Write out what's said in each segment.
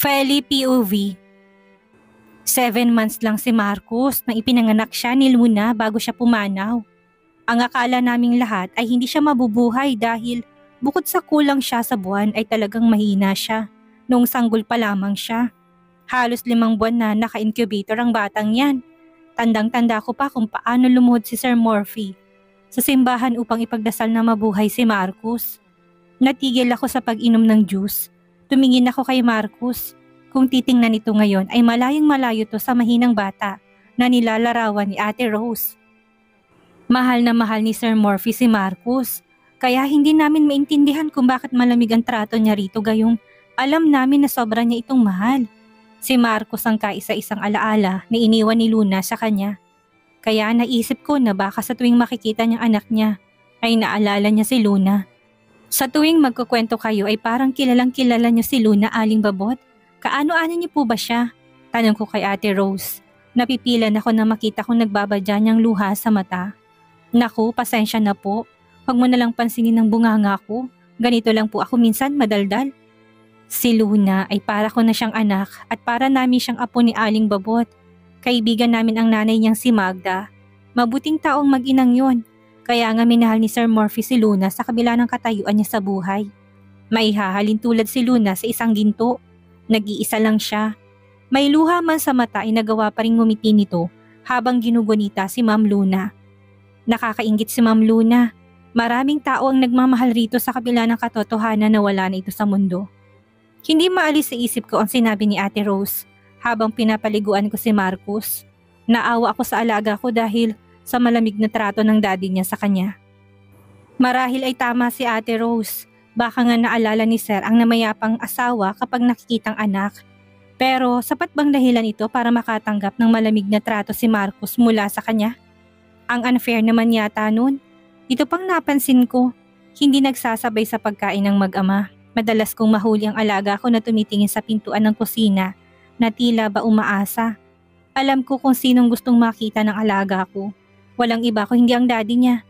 Feli POV. 7 months lang si Marcus nang ipinanganak siya ni Luna bago siya pumanaw. Ang akala naming lahat ay hindi siya mabubuhay dahil bukod sa kulang siya sa buwan ay talagang mahina siya noong sanggol pa lamang siya. Halos 5 buwan na naka-incubator ang batang yan. Tandang-tanda ko pa kung paano lumuhod si Sir Murphy sa simbahan upang ipagdasal na mabuhay si Marcus. Natigil ako sa pag-inom ng juice. Tumingin ako kay Marcus. Kung titingnan nito ngayon ay malayong malayo to sa mahinang bata na nilalarawan ni Ate Rose. Mahal na mahal ni Sir Murphy si Marcus, kaya hindi namin maintindihan kung bakit malamig ang trato niya rito gayong alam namin na sobra niya itong mahal. Si Marcus ang kaisa-isang alaala na iniwan ni Luna sa kanya. Kaya naisip ko na baka sa tuwing makikita niyang anak niya ay naalala niya si Luna. Sa tuwing magkukwento kayo ay parang kilalang kilala niyo si Luna, Aling Babot. Kaano-ano niyo po ba siya? Tanong ko kay Ate Rose. Napipilan ako na makita kong nagbabadya niyang luha sa mata. Naku, pasensya na po. Huwag mo nalang pansinin ang bunganga ko. Ganito lang po ako minsan, madaldal. Si Luna ay para ko na siyang anak at para namin siyang apo ni Aling Babot. Kaibigan namin ang nanay niyang si Magda. Mabuting taong mag-inang yon. Kaya nga minahal ni Sir Murphy si Luna sa kabila ng katayuan niya sa buhay. Maihahalin tulad si Luna sa isang ginto. Nag-iisa lang siya. May luha man sa mata ay nagawa pa rin ngumiti nito habang ginugunita si Ma'am Luna. Nakakainggit si Ma'am Luna. Maraming tao ang nagmamahal rito sa kabila ng katotohanan na wala na ito sa mundo. Hindi maalis sa isip ko ang sinabi ni Ate Rose habang pinapaliguan ko si Marcus. Naawa ako sa alaga ko dahil sa malamig na trato ng daddy niya sa kanya. Marahil ay tama si Ate Rose. Baka nga naalala ni Sir ang namayapang asawa kapag nakikitang anak. Pero sapat bang dahilan ito para makatanggap ng malamig na trato si Marcus mula sa kanya? Ang unfair naman yata nun. Ito pang napansin ko, hindi nagsasabay sa pagkain ng mag-ama. Madalas kong mahuli ang alaga ko na tumitingin sa pintuan ng kusina na tila ba umaasa. Alam ko kung sinong gustong makita ng alaga ko. Walang iba kung hindi ang daddy niya.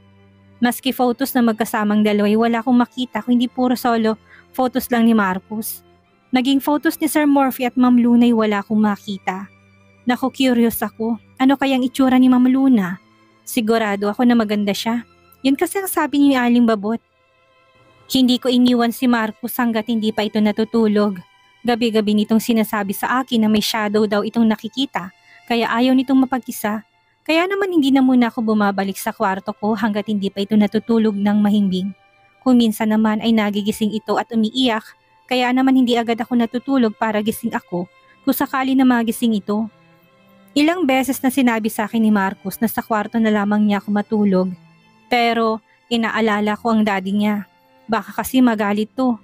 Maski photos na magkasamang dalaway wala akong makita kung hindi puro solo photos lang ni Marcus. Naging photos ni Sir Murphy at Ma'am Luna ay wala akong makita. Naku, curious ako. Ano kayang itsura ni Ma'am Luna? Sigurado ako na maganda siya. Yun kasi ang sabi ni Aling Babot. Hindi ko iniwan si Marcus hanggat hindi pa ito natutulog. Gabi-gabi nitong sinasabi sa akin na may shadow daw itong nakikita kaya ayaw nitong mapag-isa. Kaya naman hindi na muna ako bumabalik sa kwarto ko hanggat hindi pa ito natutulog ng mahimbing. Kung minsan naman ay nagigising ito at umiiyak, kaya naman hindi agad ako natutulog para gising ako kung sakali na magising ito. Ilang beses na sinabi sa akin ni Marcus na sa kwarto na lamang niya ako matulog. Pero inaalala ko ang daddy niya. Baka kasi magalit to.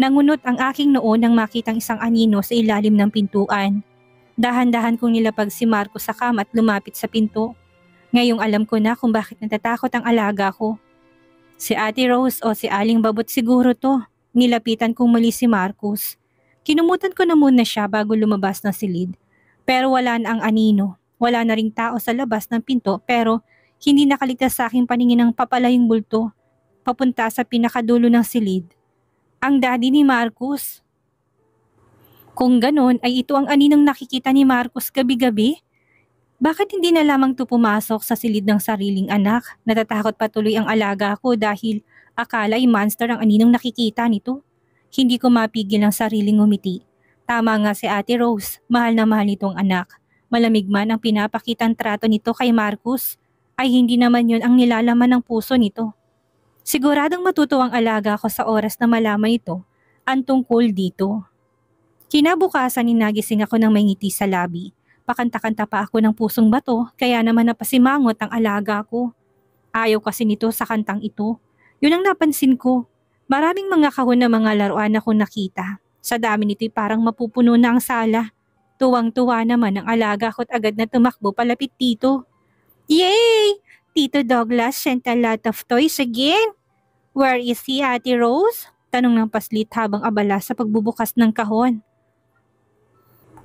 Nangunot ang aking noo nang makitang isang anino sa ilalim ng pintuan. Dahan-dahan kong nilapag si Marcus sa kama at lumapit sa pinto. Ngayong alam ko na kung bakit natatakot ang alaga ko. Si Ate Rose o si Aling Babot siguro to. Nilapitan kong muli si Marcus. Kinumutan ko na muna siya bago lumabas ng silid. Pero wala na ang anino. Wala na ring tao sa labas ng pinto pero hindi nakaligtas sa aking paningin ng papalayong bulto. Papunta sa pinakadulo ng silid. Ang daddy ni Marcus. Kung ganon ay ito ang aninong nakikita ni Marcus gabi-gabi? Bakit hindi na lamang to pumasok sa silid ng sariling anak? Natatakot patuloy ang alaga ko dahil akala ay monster ang aninong nakikita nito. Hindi ko mapigil ang sariling ngumiti. Tama nga si Ate Rose, mahal na mahal nitong anak. Malamig man ang pinapakitang trato nito kay Marcus, ay hindi naman yun ang nilalaman ng puso nito. Siguradong matutuwa ang alaga ko sa oras na malaman ito ang tungkol dito. Kinabukasan nagising ako ng may ngiti sa labi. Pakanta-kanta pa ako ng pusong bato kaya naman napasimangot ang alaga ko. Ayaw kasi nito sa kantang ito. Yun ang napansin ko. Maraming mga kahon na mga laruan ako nakita. Sa dami nito'y parang mapupuno na ang sala. Tuwang-tuwa naman ang alaga ko at agad na tumakbo palapit dito. Yay! Tito Douglas sent a lot of toys again. Where is he, Ate Rose? Tanong ng paslit habang abala sa pagbubukas ng kahon.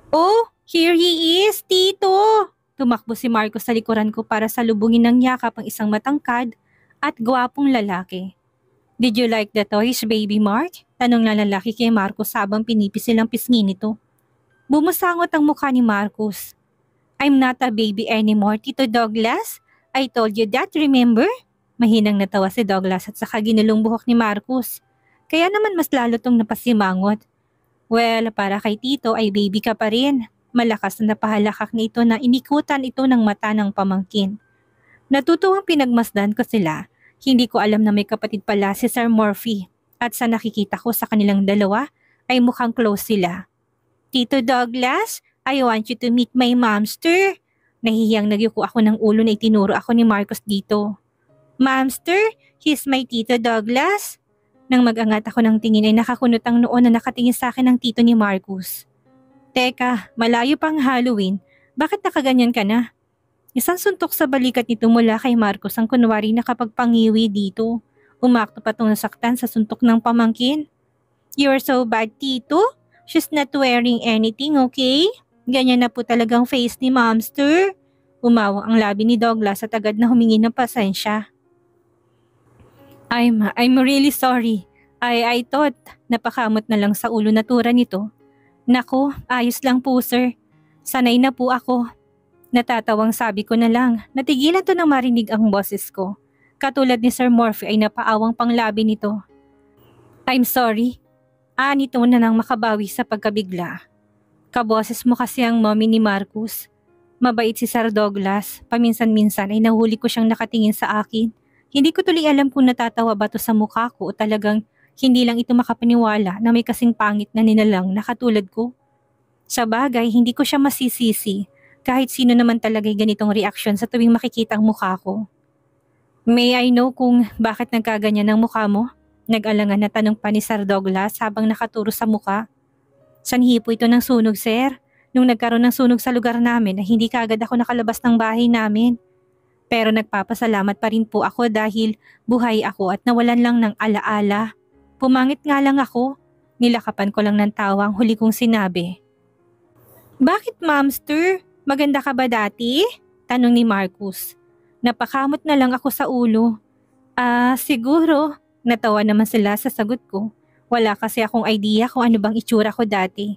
Oh, here he is, Tito! Tumakbo si Marcos sa likuran ko para salubungin ng yakap ang isang matangkad at gwapong lalaki. Did you like the toys, baby Mark? Tanong ng lalaki kay Marcos habang pinipisil ang pisngi nito. Bumusangot ang mukha ni Marcus. I'm not a baby anymore, Tito Douglas. I told you that, remember? Mahinang natawa si Douglas at saka ginulong buhok ni Marcus. Kaya naman mas lalo tong napasimangot. Well, para kay Tito ay baby ka pa rin. Malakas na napahalakak na ito na inikutan ito ng mata ng pamangkin. Natutuwang pinagmasdan ko sila. Hindi ko alam na may kapatid pala si Sir Murphy. At sa nakikita ko sa kanilang dalawa ay mukhang close sila. Tito Douglas, I want you to meet my momster. Nahihiyang nagyuko ako ng ulo na itinuro ako ni Marcus dito. Momster, he's my Tito Douglas. Nang mag-angat ako ng tingin ay nakakunot ang noon na nakatingin sa akin ng tito ni Marcus. Teka, malayo pang Halloween. Bakit nakaganyan ka na? Isang suntok sa balikat nito mula kay Marcus ang kunwari nakapagpangiwi dito. Umakto pa itong nasaktan sa suntok ng pamangkin. You're so bad, Tito. She's not wearing anything, okay? Ganyan na po talagang face ni Momster. Umawang ang labi ni Douglas at agad na humingi ng pasensya. I'm really sorry. I thought napakamot na lang sa ulo na tura nito. Nako, ayos lang po sir. Sanay na po ako. Natatawang sabi ko na lang. Natigilan to nang marinig ang boses ko. Katulad ni Sir Murphy ay napaawang panglabi nito. I'm sorry. Nito na nang makabawi sa pagkabigla. Kaboses mo kasi ang mommy ni Marcus. Mabait si Sir Douglas. Paminsan-minsan ay nahuli ko siyang nakatingin sa akin. Hindi ko tuloy alam kung natatawa ba to sa mukha ko o talagang hindi lang ito makapaniwala na may kasing pangit na nilalang na katulad ko. Sa bagay, hindi ko siya masisisi. Kahit sino naman talaga'y ganitong reaksyon sa tuwing makikita ang mukha ko. May I know kung bakit nagkaganyan ang mukha mo? Nag-alangan na tanong pa ni Sir Douglas habang nakaturo sa mukha. Sanhi po ito ng sunog, sir. Nung nagkaroon ng sunog sa lugar namin ay hindi kaagad ako nakalabas ng bahay namin. Pero nagpapasalamat pa rin po ako dahil buhay ako at nawalan lang ng alaala. Pumangit nga lang ako. Nilakapan ko lang ng tawa ang huli kong sinabi. Bakit, Momster? Maganda ka ba dati? Tanong ni Marcus. Napakamot na lang ako sa ulo. Siguro. Natawa naman sila sa sagot ko. Wala kasi akong idea kung ano bang itsura ko dati.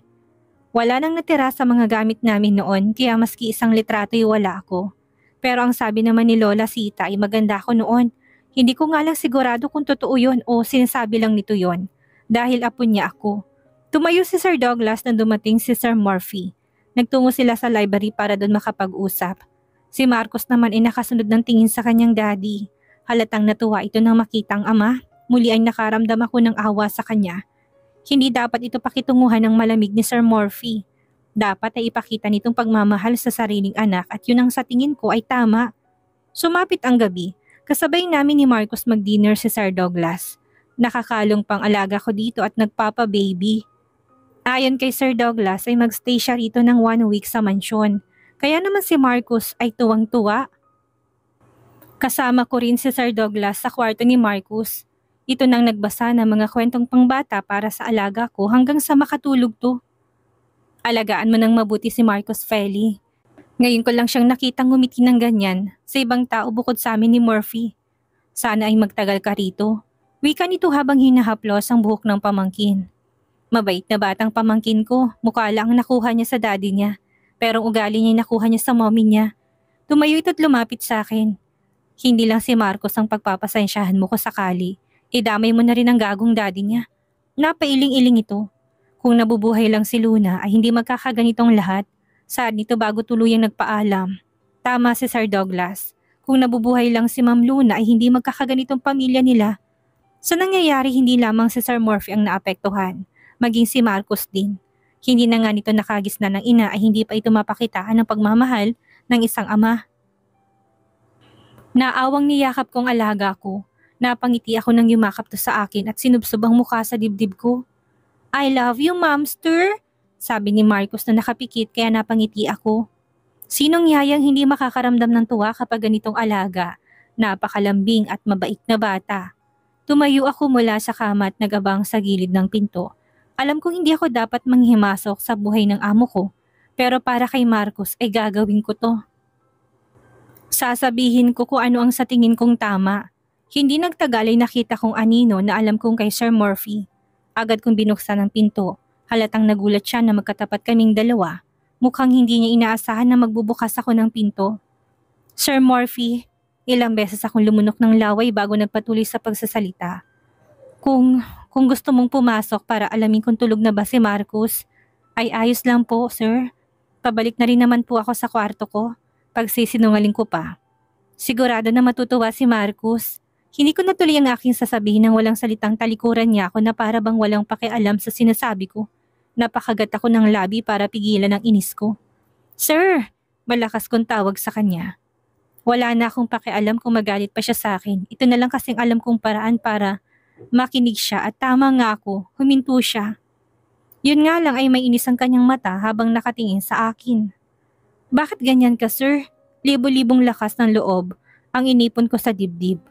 Wala nang natira sa mga gamit namin noon kaya maski isang litrato ay wala ako. Pero ang sabi naman ni Lola Sita ay maganda ako noon. Hindi ko nga lang sigurado kung totoo yon o sinasabi lang nito yon. Dahil apo niya ako. Tumayo si Sir Douglas na dumating si Sir Murphy. Nagtungo sila sa library para doon makapag-usap. Si Marcos naman ay nakasunod ng tingin sa kanyang daddy. Halatang natuwa ito nang makita ang ama. Muli ay nakaramdam ako ng awa sa kanya. Hindi dapat ito pakitunguhan ng malamig ni Sir Murphy. Dapat ay ipakita nitong pagmamahal sa sariling anak at yun ang sa tingin ko ay tama. Sumapit ang gabi. Kasabay namin ni Marcos mag-dinner si Sir Douglas. Nakakalong pang alaga ko dito at nagpapa-baby. Ayon kay Sir Douglas ay magstay siya rito ng 1 week sa mansyon. Kaya naman si Marcos ay tuwang-tuwa. Kasama ko rin si Sir Douglas sa kwarto ni Marcos. Ito nang nagbasa ng mga kwentong pangbata para sa alaga ko hanggang sa makatulog to. Alagaan mo nang mabuti si Marcos Feli. Ngayon ko lang siyang nakitang ngumiti ng ganyan sa ibang tao bukod sa amin ni Murphy. Sana ay magtagal ka rito. Wika nito habang hinahaplos ang buhok ng pamangkin. Mabait na batang pamangkin ko, mukha lang ang nakuha niya sa daddy niya. Pero ugali niya nakuha niya sa mommy niya. Tumayo ito't lumapit sa akin. Hindi lang si Marcos ang pagpapasensyahan mo ko sakali. Idamay mo na rin ang gagong daddy niya. Napailing-iling ito. Kung nabubuhay lang si Luna ay hindi magkakaganitong lahat. Sad nito bago tuluyang nagpaalam. Tama si Sir Douglas. Kung nabubuhay lang si Ma'am Luna ay hindi magkakaganitong pamilya nila. Sa nangyayari hindi lamang si Sir Murphy ang naapektuhan. Maging si Marcos din. Hindi na nga nito nakagisna ng ina ay hindi pa ito mapakitaan ng pagmamahal ng isang ama. Naawang niyakap kong alaga ko. Napangiti ako nang yumakap to sa akin at sinubsob ang mukha sa dibdib ko. I love you, Momster, sabi ni Marcos na nakapikit kaya napangiti ako. Sinong yayang hindi makakaramdam ng tuwa kapag ganitong alaga? Napakalambing at mabait na bata. Tumayo ako mula sa kama at nagabang sa gilid ng pinto. Alam kong hindi ako dapat manghimasok sa buhay ng amo ko, pero para kay Marcos ay gagawin ko to. Sasabihin ko kung ano ang sa tingin kong tama. Hindi nagtagal ay nakita kong anino na alam kong kay Sir Murphy. Agad kong binuksan ang pinto Halatang nagulat siya na magkatapat kaming dalawa. Mukhang hindi niya inaasahan na magbubukas ako ng pinto. Sir Morphy, ilang beses akong lumunok ng laway bago nagpatuloy sa pagsasalita. Kung gusto mong pumasok para alamin kung tulog na ba si Marcus, ay ayos lang po, sir. Pabalik na rin naman po ako sa kwarto ko. Pagsisinungaling ko pa. Sigurado na matutuwa si Marcus. Hindi ko natuloy ang aking sasabihin nang walang salitang talikuran niya ako na para bang walang pakialam sa sinasabi ko. Napakagat ako ng labi para pigilan ang inis ko. Sir! Malakas kong tawag sa kanya. Wala na akong pakialam kung magalit pa siya sa akin. Ito na lang kasing alam kong paraan para makinig siya at tama nga ako, huminto siya. Yun nga lang ay may inis ang kanyang mata habang nakatingin sa akin. Bakit ganyan ka, sir? Libo-libong lakas ng loob ang inipon ko sa dibdib.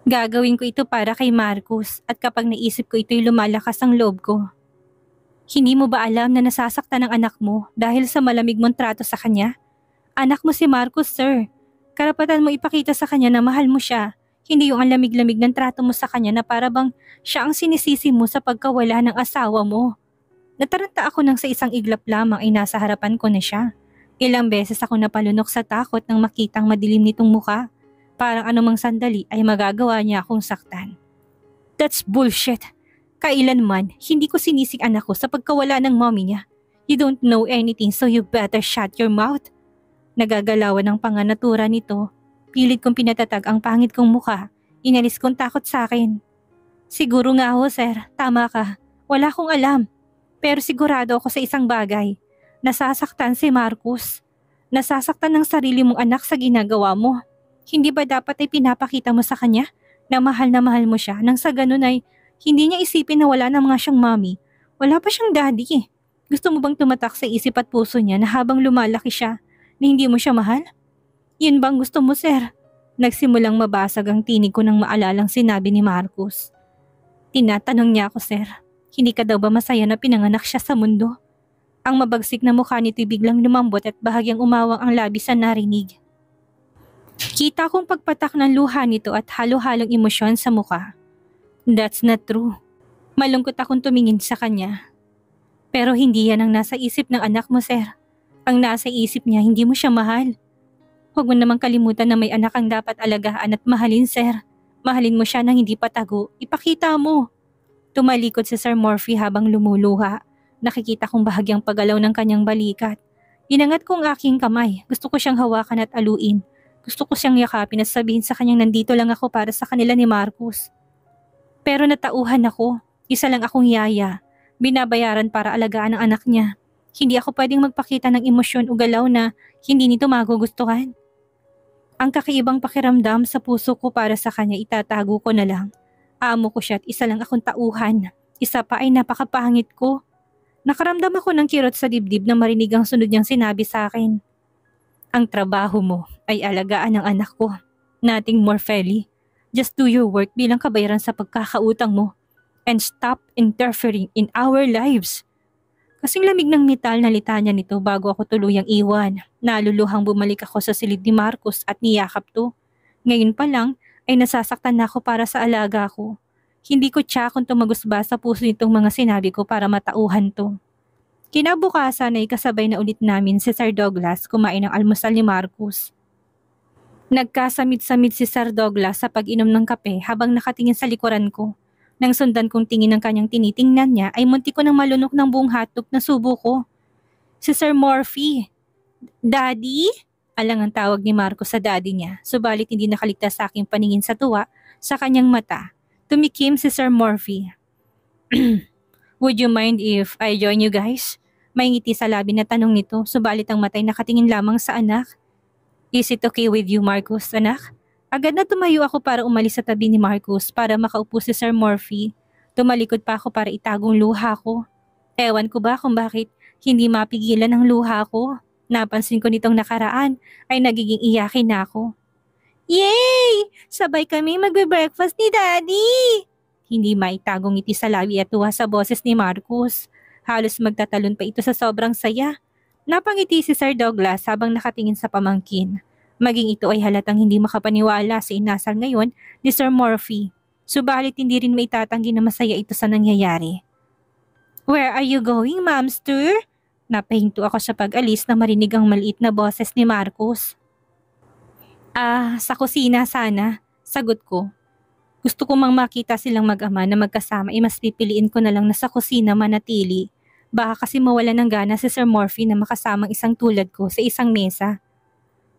Gagawin ko ito para kay Marcus at kapag naisip ko ito'y lumalakas ang loob ko. Hindi mo ba alam na nasasaktan ang anak mo dahil sa malamig mong trato sa kanya? Anak mo si Marcus, sir. Karapatan mo ipakita sa kanya na mahal mo siya. Hindi yung ang lamig-lamig ng trato mo sa kanya na para bang siya ang sinisisi mo sa pagkawala ng asawa mo. Nataranta ako nang sa isang iglap lamang ay nasa harapan ko na siya. Ilang beses ako napalunok sa takot nang makitang madilim nitong mukha. Parang anumang sandali ay magagawa niya akong saktan. That's bullshit. Kailanman, hindi ko sinisig anak ko sa pagkawala ng mommy niya. You don't know anything so you better shut your mouth. Nagagalawan ng panganatura nito. Pilit kong pinatatag ang pangit kong mukha. Inalis kong takot sa akin. Siguro nga ho, sir. Tama ka. Wala akong alam. Pero sigurado ako sa isang bagay. Nasasaktan si Marcus. Nasasaktan ng sarili mong anak sa ginagawa mo. Hindi ba dapat ay pinapakita mo sa kanya na mahal mo siya nang sa ganun ay hindi niya isipin na wala na mga siyang mommy. Wala pa siyang daddy eh. Gusto mo bang tumatak sa isip at puso niya na habang lumalaki siya na hindi mo siya mahal? Yun bang gusto mo, sir? Nagsimulang mabasag ang tinig ko nang maalalang sinabi ni Marcus. Tinatanong niya ako, sir. Hindi ka daw ba masaya na pinanganak siya sa mundo? Ang mabagsik na mukha nito'y biglang lumambot at bahagyang umawang ang labi sa narinig. Kita kong pagpatak ng luha nito at halo-halong emosyon sa mukha. That's not true. Malungkot akong tumingin sa kanya. Pero hindi yan ang nasa isip ng anak mo, sir. Ang nasa isip niya, hindi mo siya mahal. Huwag mo namang kalimutan na may anak ang dapat alagaan at mahalin, sir. Mahalin mo siya nang hindi patago. Ipakita mo. Tumalikod si Sir Morphy habang lumuluha. Nakikita kong bahagyang paggalaw ng kanyang balikat. Inangat kong aking kamay. Gusto ko siyang hawakan at aluin. Gusto ko siyang yakapin at sabihin sa kanyang nandito lang ako para sa kanila ni Marcus. Pero natauhan ako. Isa lang akong yaya. Binabayaran para alagaan ang anak niya. Hindi ako pwedeng magpakita ng emosyon o galaw na hindi nito magugustuhan. Ang kakaibang pakiramdam sa puso ko para sa kanya itatago ko na lang. Amo ko siya at isa lang akong tauhan. Isa pa ay napakapangit ko. Nakaramdam ako ng kirot sa dibdib na marinig ang sunod niyang sinabi sa akin. Ang trabaho mo ay alagaan ng anak ko. Nothing more, Feli. Just do your work bilang kabayaran sa pagkakautang mo. And stop interfering in our lives. Kasing lamig ng metal na litanya nito bago ako tuluyang iwan. Naluluhang bumalik ako sa silid ni Marcus at niyakap to. Ngayon pa lang ay nasasaktan na ako para sa alaga ko. Hindi ko tiyakong tumagusba sa puso nitong mga sinabi ko para matauhan to. Kinabukasan ay kasabay na ulit namin si Sir Douglas kumain ng almusal ni Marcus. Nagkasamid-samid si Sir Douglas sa pag-inom ng kape habang nakatingin sa likuran ko. Nang sundan kong tingin ng kanyang tinitingnan niya ay munti ko nang malunok ng buong hotdog na subo ko. Si Sir Morphy. Daddy? Alang ang tawag ni Marcus sa daddy niya, subalit hindi nakaligtas sa aking paningin sa tuwa sa kanyang mata. Tumikim si Sir Morphy. Would you mind if I join you guys? May ngiti sa labi na tanong nito, subalit ang matay nakatingin lamang sa anak. Is it okay with you, Marcus, anak? Agad na tumayo ako para umalis sa tabi ni Marcus para makaupo si Sir Morphy. Tumalikod pa ako para itagong luha ko. Ewan ko ba kung bakit hindi mapigilan ang luha ko. Napansin ko nitong nakaraan ay nagiging iyakin na ako. Yay! Sabay kami magbe-breakfast ni Daddy! Hindi maitagong ngiti sa labi at tuwa sa boses ni Marcus. Halos magtatalon pa ito sa sobrang saya. Napangiti si Sir Douglas habang nakatingin sa pamangkin. Maging ito ay halatang hindi makapaniwala sa inasal ngayon ni Sir Morphy. Subalit hindi rin maitatanggi na masaya ito sa nangyayari. Where are you going, Mamster? Napahinto ako sa pag-alis na marinig ang maliit na boses ni Marcos. Sa kusina sana, sagot ko. Gusto ko mang makita silang mag-ama na magkasama mas pipiliin ko na lang na sa kusina manatili. Baka kasi mawala ng gana si Sir Morphy na makasamang isang tulad ko sa isang mesa.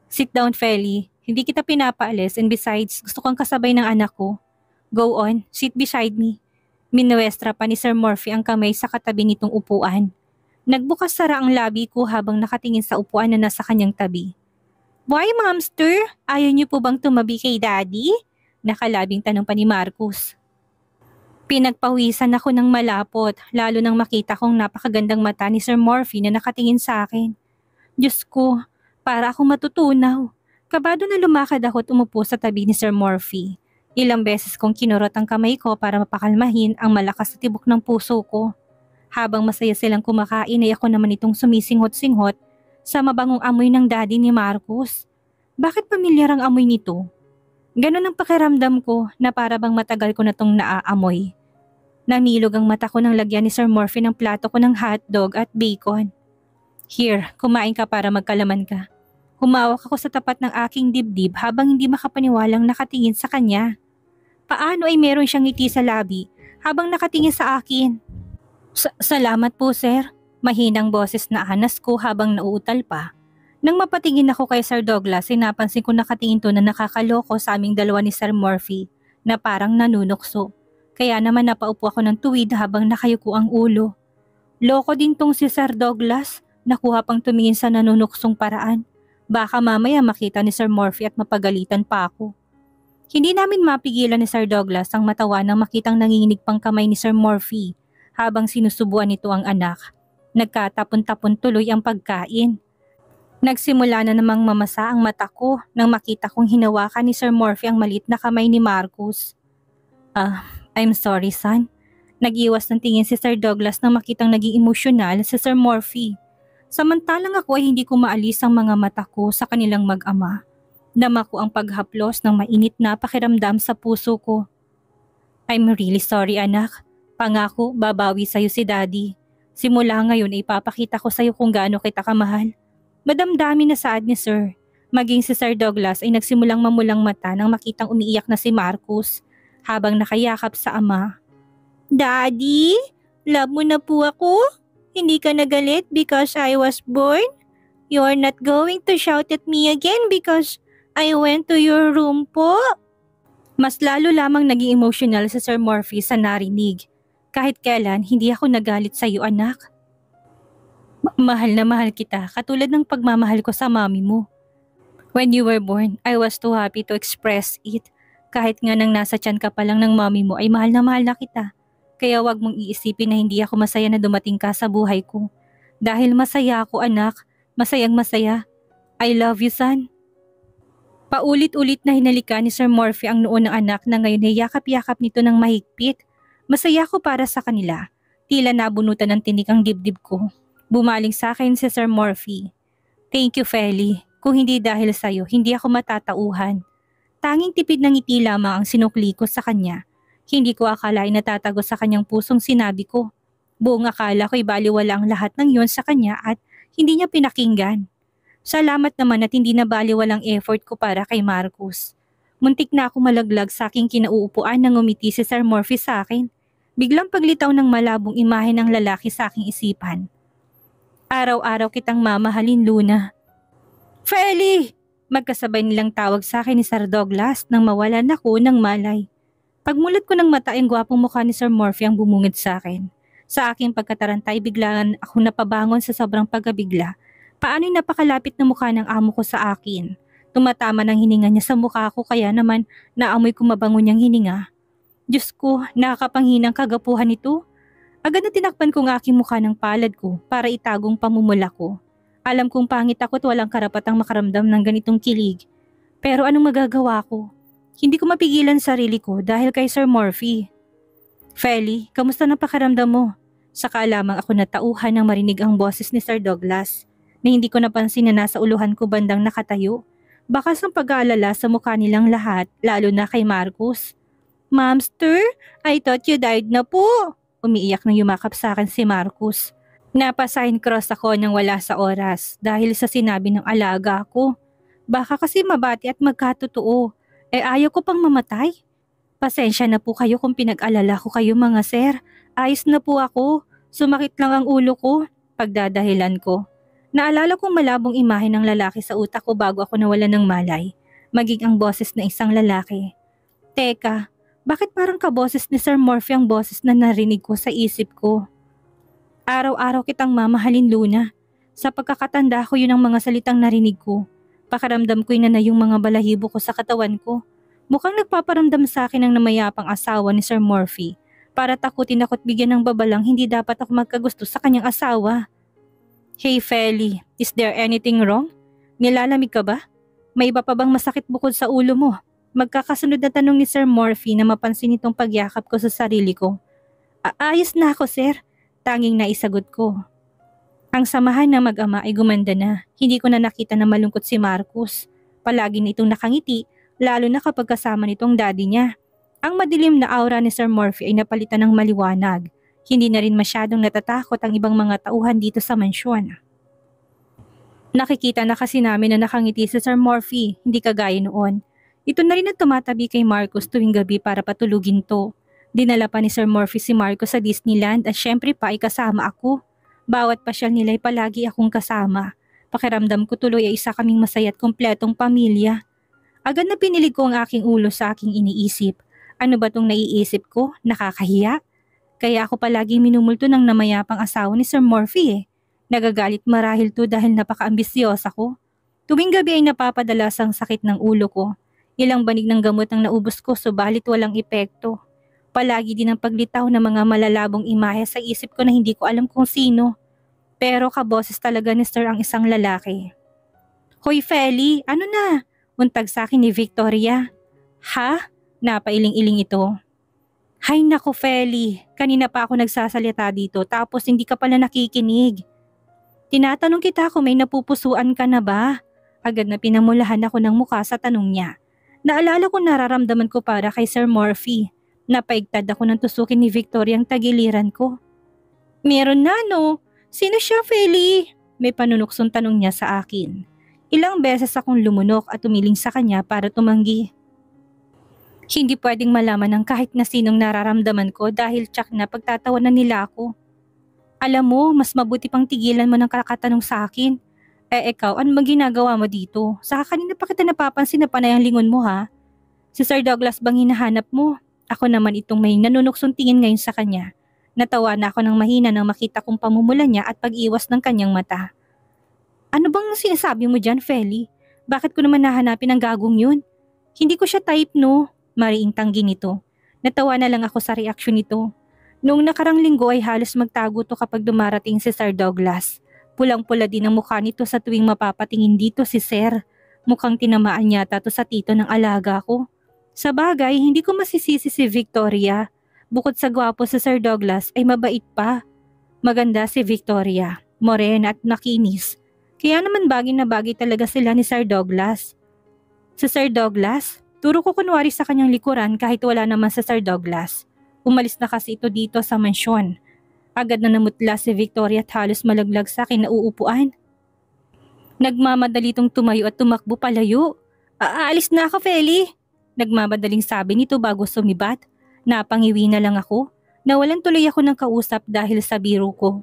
Sit down, Feli. Hindi kita pinapaalis and besides, gusto kang kasabay ng anak ko. Go on, sit beside me. Minuestra pa ni Sir Morphy ang kamay sa katabi nitong upuan. Nagbukas sara ang labi ko habang nakatingin sa upuan na nasa kanyang tabi. Why, Momster? Ayaw niyo po bang tumabi kay Daddy? Nakalabing tanong pa ni Marcos. Pinagpawisan ako ng malapot, lalo nang makita kong napakagandang mata ni Sir Morphy na nakatingin sa akin. Diyos ko, para akong matutunaw. Kabado na lumakad ako at umupo sa tabi ni Sir Morphy. Ilang beses kong kinurot ang kamay ko para mapakalmahin ang malakas na tibok ng puso ko. Habang masaya silang kumakain ay ako naman itong sumisinghot-singhot sa mabangong amoy ng daddy ni Marcos. Bakit pamilyar ang amoy nito? Ganon ang pakiramdam ko na para bang matagal ko na tong naaamoy. Namilog ang mata ko nang lagyan ni Sir Morphy ng plato ko ng hotdog at bacon. Here, kumain ka para magkalaman ka. Humawak ako sa tapat ng aking dibdib habang hindi makapaniwalang nakatingin sa kanya. Paano ay meron siyang ngiti sa labi habang nakatingin sa akin? Salamat po, sir. Mahinang boses na anas ko habang nauutal pa. Nang mapatingin ako kay Sir Douglas, napansin ko nakatingin to na nakakaloko sa aming dalawa ni Sir Morphy na parang nanunukso. Kaya naman napaupo ako ng tuwid habang nakayuko ang ulo. Loko din tong si Sir Douglas, nakuha pang tumingin sa nanunuksong paraan. Baka mamaya makita ni Sir Morphy at mapagalitan pa ako. Hindi namin mapigilan ni Sir Douglas ang matawa nang makitang nanginginig pang kamay ni Sir Morphy habang sinusubuan nito ang anak. Nagkatapon-tapon tuloy ang pagkain. Nagsimula na namang mamasa ang mata ko nang makita kong hinawakan ni Sir Morphy ang maliit na kamay ni Marcos. I'm sorry, son. Nag-iwas ng tingin si Sir Douglas nang makitang naging emosyonal si Sir Morphy. Samantalang ako ay hindi ko maalis ang mga mata ko sa kanilang mag-ama. Dama ko ang paghaplos ng mainit na pakiramdam sa puso ko. I'm really sorry, anak. Pangako, babawi sa'yo si Daddy. Simula ngayon ay ipapakita ko sa'yo kung gaano kita kamahal. Madamdamin na saad ni Sir. Maging si Sir Douglas ay nagsimulang mamulang mata nang makitang umiiyak na si Marcos habang nakayakap sa ama. Daddy, love mo na po ako? Hindi ka nagalit because I was born? You're not going to shout at me again because I went to your room po? Mas lalo lamang naging emotional si Sir Morphy sa narinig. Kahit kailan, hindi ako nagalit sa iyo, anak. Mahal na mahal kita, katulad ng pagmamahal ko sa mami mo. When you were born, I was too happy to express it. Kahit nga nang nasa tiyan ka pa lang ng mami mo ay mahal na kita. Kaya wag mong iisipin na hindi ako masaya na dumating ka sa buhay ko. Dahil masaya ako, anak. Masayang masaya. I love you, son. Paulit-ulit na hinalika ni Sir Morphy ang noo ng anak na ngayon ay yakap-yakap nito ng mahigpit. Masaya ko para sa kanila. Tila nabunutan ng tinik ang dibdib ko. Bumaling sa akin si Sir Morphy. Thank you, Feli. Kung hindi dahil sa'yo, hindi ako matatauhan. Tanging tipid ng ngiti lamang ang sinukli ko sa kanya. Hindi ko akalain natatago sa kanyang pusong sinabi ko. Buong akala ko'y baliwala ang lahat ng yon sa kanya at hindi niya pinakinggan. Salamat naman at hindi na baliwalang effort ko para kay Marcos. Muntik na ako malaglag sa aking kinauupuan nang umiti si Sir Morphy sa akin. Biglang paglitaw ng malabong imahe ng lalaki sa aking isipan. Araw-araw kitang mamahalin, Luna. Feli! Magkasabay nilang tawag sa akin ni Sir Douglas nang mawalan ako ng malay. Pagmulat ko ng mata, ang gwapong mukha ni Sir Morphy ang bumungad sa akin. Sa aking pagkatarantay, biglaan ako napabangon sa sobrang pagkabigla. Paano'y napakalapit na mukha ng amo ko sa akin. Tumatama ng hininga niya sa mukha ko kaya naman naamoy ko mabango niyang hininga. Diyos ko, nakakapanghinang kagapuhan ito. Agad na tinakpan ko ang aking mukha ng palad ko para itagong pamumula ko. Alam kong pangit ako at walang karapatang makaramdam ng ganitong kilig. Pero anong magagawa ko? Hindi ko mapigilan sarili ko dahil kay Sir Morphy. Feli, kamusta na pakiramdam mo? Saka lamang ako natauhan nang marinig ang boses ni Sir Douglas na hindi ko napansin na nasa uluhan ko bandang nakatayo. Bakas ng pag-aalala sa mukha nilang lahat, lalo na kay Marcos. Momster, I thought you died na po. Umiiyak nang yumakap sa akin si Marcus. Napa-sign cross ako nang wala sa oras dahil sa sinabi ng alaga ko. Baka kasi mabati at magkatotoo. Ayaw ko pang mamatay. Pasensya na po kayo kung pinag-alala ko kayo mga sir. Ayos na po ako. Sumakit lang ang ulo ko. Pagdadahilan ko. Naalala kong malabong imahe ng lalaki sa utak ko bago ako nawala ng malay. Maging ang boses na isang lalaki. Teka, bakit parang kaboses ni Sir Morphy ang boses na narinig ko sa isip ko? Araw-araw kitang mamahalin, Luna. Sa pagkakatanda ko yun ang mga salitang narinig ko. Pakaramdam ko na yung mga balahibo ko sa katawan ko. Mukhang nagpaparamdam sa akin ang namayapang asawa ni Sir Morphy para takutin ako't bigyan ng babalang hindi dapat ako magkagusto sa kanyang asawa. Hey Feli, is there anything wrong? Nilalamig ka ba? May iba pa bang masakit bukod sa ulo mo? Magkakasunod na tanong ni Sir Morphy na mapansin itong pagyakap ko sa sarili ko. Ayos na ako, sir. Tanging naisagot ko. Ang samahan ng mag-ama ay gumanda na. Hindi ko na nakita na malungkot si Marcus. Palagi nitong nakangiti, lalo na kapag kasama nitong daddy niya. Ang madilim na aura ni Sir Morphy ay napalitan ng maliwanag. Hindi na rin masyadong natatakot ang ibang mga tauhan dito sa mansyon. Nakikita na kasi namin na nakangiti si Sir Morphy, hindi kagaya noon. Ito na rin ang tumatabi kay Marcus tuwing gabi para patulugin to. Dinala pa ni Sir Morphy si Marcus sa Disneyland at syempre pa ay kasama ako. Bawat pasyal nila ay palagi akong kasama. Pakiramdam ko tuloy ay isa kaming masaya at kumpletong pamilya. Agad na pinilig ko ang aking ulo sa aking iniisip. Ano ba tong naiisip ko? Nakakahiya? Kaya ako palagi minumulto ng namayapang asawa ni Sir Morphy . Nagagalit marahil to dahil napaka-ambisyosa ko. Tuwing gabi ay napapadalas ang sakit ng ulo ko. Ilang banig ng gamot ang naubos ko subalit walang epekto. Palagi din ang paglitaw ng mga malalabong imahe sa isip ko na hindi ko alam kung sino. Pero kaboses talaga ni Sir ang isang lalaki. Hoy Feli, ano na? Untag sa akin ni Victoria. Ha? Napailing-iling ito. Hay nako Feli, kanina pa ako nagsasalita dito tapos hindi ka pala nakikinig. Tinatanong kita kung may napupusuan ka na ba? Agad na pinamulahan ako ng mukha sa tanong niya. Naalala ko nararamdaman ko para kay Sir Morphy. Napaigtad ako ng tusukin ni Victoria ang tagiliran ko. Meron na no? Sino siya Feli? May panunuksong tanong niya sa akin. Ilang beses akong lumunok at umiling sa kanya para tumanggi. Hindi pwedeng malaman ng kahit na sinong nararamdaman ko dahil tsak na pagtatawanan nila ako. Alam mo, mas mabuti pang tigilan mo ng kakatanong sa akin. Ikaw, ano bang ginagawa mo dito? Saka kanina pa kita napapansin na panay ang lingon mo ha? Si Sir Douglas bang hinahanap mo? Ako naman itong may nanunuksong tingin ngayon sa kanya. Natawa na ako ng mahina nang makita kong pamumula niya at pag-iwas ng kanyang mata. Ano bang sinasabi mo dyan, Feli? Bakit ko naman nahanapin ang gagong yun? Hindi ko siya type no? Mariing tanggi nito. Natawa na lang ako sa reaksyon nito. Noong nakarang linggo ay halos magtago to kapag dumarating si Sir Douglas. Pulang-pula din ang mukha nito sa tuwing mapapatingin dito si Sir. Mukhang tinamaan yata to sa tito ng alaga ko. Sa bagay, hindi ko masisisi si Victoria. Bukod sa gwapo si Sir Douglas ay mabait pa. Maganda si Victoria, morena at makinis. Kaya naman bagay na bagay talaga sila ni Sir Douglas. Si Sir Douglas? Turo ko kunwari sa kanyang likuran kahit wala naman sa Sir Douglas. Umalis na kasi ito dito sa mansyon. Agad na namutla si Victoria at halos malaglag sa akin na uupuan. Nagmamadali itong tumayo at tumakbo palayo. Aalis na ako, Feli. Nagmamadaling sabi nito bago sumibat. Napangiwi na lang ako. Nawalan tuloy ako ng kausap dahil sa biro ko.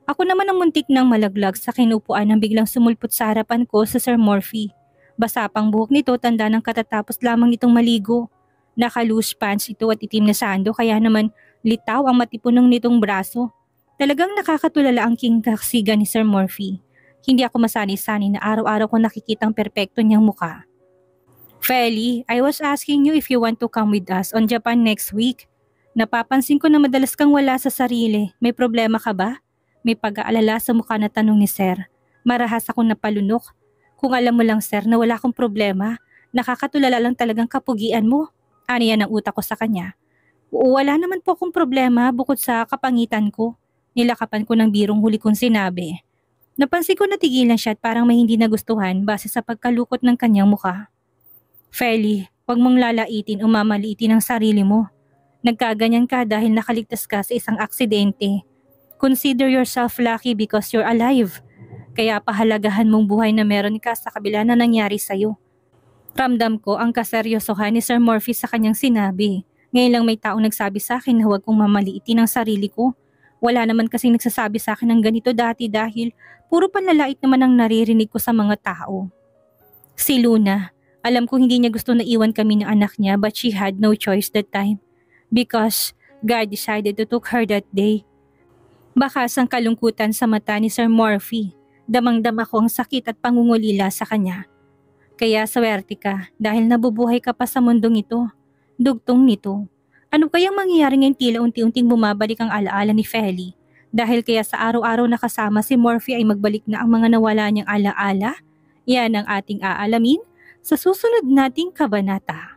Ako naman ang muntik ng malaglag sa kinupuan nang biglang sumulpot sa harapan ko sa Sir Morphy. Basa pang buhok nito, tanda ng katatapos lamang nitong maligo. Naka-loose pants ito at itim na sando kaya naman litaw ang matipunong nitong braso. Talagang nakakatulala ang kingkaksiga ni Sir Morphy. Hindi ako masani-sani na araw-araw ko nakikitang perpekto niyang mukha. Feli, I was asking you if you want to come with us on Japan next week. Napapansin ko na madalas kang wala sa sarili. May problema ka ba? May pag-aalala sa mukha na tanong ni Sir. Marahas akong napalunok. Kung alam mo lang Sir na wala akong problema, nakakatulala lang talagang kapugian mo. Ano yan ang utak ko sa kanya. Wala naman po akong problema bukod sa kapangitan ko. Nilakapan ko ng birong huli kong sinabi. Napansin ko na tigilan siya at parang may hindi nagustuhan base sa pagkalukot ng kanyang mukha. Feli, huwag mong lalaitin o mamaliitin ang sarili mo. Nagkaganyan ka dahil nakaligtas ka sa isang aksidente. Consider yourself lucky because you're alive. Kaya pahalagahan mong buhay na meron ka sa kabila na nangyari sa'yo. Ramdam ko ang kaseryosohan ni Sir Murphy sa kanyang sinabi. Ngayon lang may taong nagsabi sa akin na huwag kong mamaliitin ang sarili ko. Wala naman kasing nagsasabi sa akin ng ganito dati dahil puro panlalait naman ang naririnig ko sa mga tao. Si Luna, alam ko hindi niya gusto na iwan kami ng anak niya but she had no choice that time. Because God decided to took her that day. Bakas ang kalungkutan sa mata ni Sir Murphy. Damang-dama ko ang sakit at pangungulila sa kanya. Kaya swerte ka dahil nabubuhay ka pa sa mundong ito. Dugtong nito. Ano kayang mangyayari ngayon tila unti-unting bumabalik ang alaala ni Feli? Dahil kaya sa araw-araw na kasama si Murphy ay magbalik na ang mga nawala niyang alaala? Yan ang ating aalamin sa susunod nating kabanata.